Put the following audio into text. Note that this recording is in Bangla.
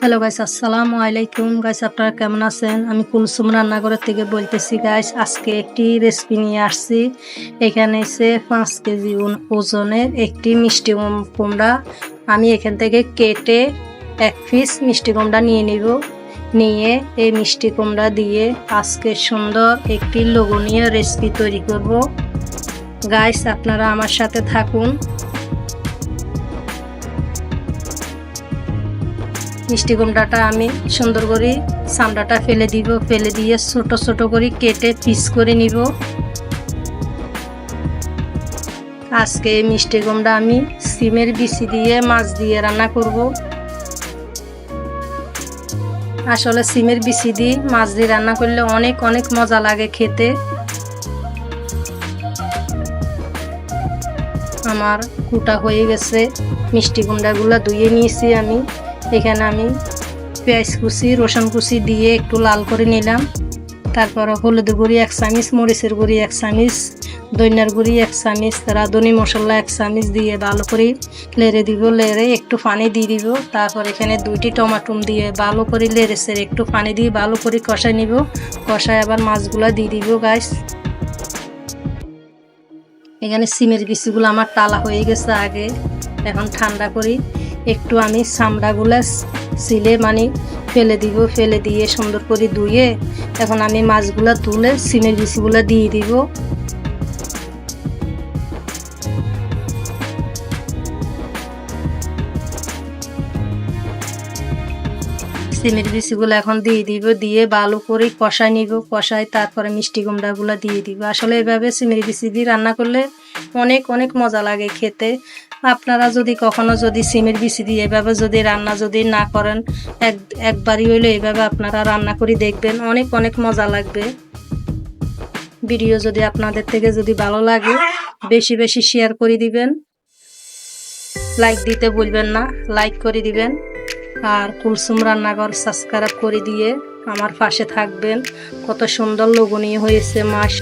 হ্যালো গাইস, আসসালামু আলাইকুম গাইস। আপনারা কেমন আছেন? আমি কুলসুম রান্নাঘরের থেকে বলতেছি গাইস। আজকে একটি রেসিপি নিয়ে আসছি। এখানে এসে 5 কেজি ওজনের একটি মিষ্টি কুমড়া আমি এখান থেকে কেটে 1 পিস মিষ্টি কুমড়া নিয়ে নিব। নিয়ে এই মিষ্টি কুমড়া দিয়ে আজকে সুন্দর একটি লোভনীয় রেসিপি তৈরি করব। গাইস, আপনারা আমার সাথে থাকুন। মিষ্টি কুমড়াটা আমি সুন্দর করে চামড়াটা ফেলে দিব। ফেলে দিয়ে ছোট ছোট করে কেটে পিস করে নিব। আজকে মিষ্টি কুমড়া আমি সিমের বিচি দিয়ে মাছ দিয়ে রান্না করব। আসলে সিমের বিচি দিয়ে মাছ দিয়ে রান্না করলে অনেক অনেক মজা লাগে খেতে। আমার কুটা হয়ে গেছে। মিষ্টি কুমড়াগুলো ধুয়ে নিয়েছি আমি। এখানে আমি পেঁয়াজ কুচি, রসুন কুচি দিয়ে একটু লাল করে নিলাম। তারপর হলুদের গুঁড়ি 1 চামচ, মরিচের গুঁড়ি 1 চামচ, ধনিয়ার গুঁড়ি 1 চামচ, রাঁধুনি মশলা 1 চামচ দিয়ে ভালো করে লেড়ে দিব। লেড়ে একটু পানি দিয়ে দিব। তারপর এখানে 2টি টমাটো দিয়ে ভালো করে লেড়ে সেড়ে একটু পানি দিয়ে ভালো করে কষাই নিব। কষায় আবার মাছগুলা দিয়ে দিব গাইস। এখানে সিমের বিচিগুলো আমার টালা হয়ে গেছে আগে। এখন ঠান্ডা করি একটু আমি চামড়াগুলো ছিলে ফেলে দিব। ফেলে দিয়ে সুন্দর করে ধুয়ে এখন আমি মাছগুলো তুলে সিমের বিচিগুলো দিয়ে দিব। সিমের বিচিগুলো এখন দিয়ে দিব। দিয়ে ভালো করে কষাই নিব। কষাই তারপরে মিষ্টি কুমড়াগুলো দিয়ে দিব। আসলে এভাবে সিমের বিচি দিয়ে রান্না করলে অনেক অনেক মজা লাগে খেতে। আপনারা যদি কখনো সিমের বিচি দিয়ে এভাবে রান্না না করেন, একবারই হইলে এভাবে আপনারা রান্না করে দেখবেন, অনেক অনেক মজা লাগবে। ভিডিও যদি আপনাদের থেকে ভালো লাগে বেশি বেশি শেয়ার করে দিবেন। লাইক দিতে ভুলবেন না, লাইক করে দিবেন। আর কুলসুম রান্নাঘর সাবস্ক্রাইব করে দিয়ে আমার পাশে থাকবেন। কত সুন্দর লোভনীয় হয়েছে মাছ।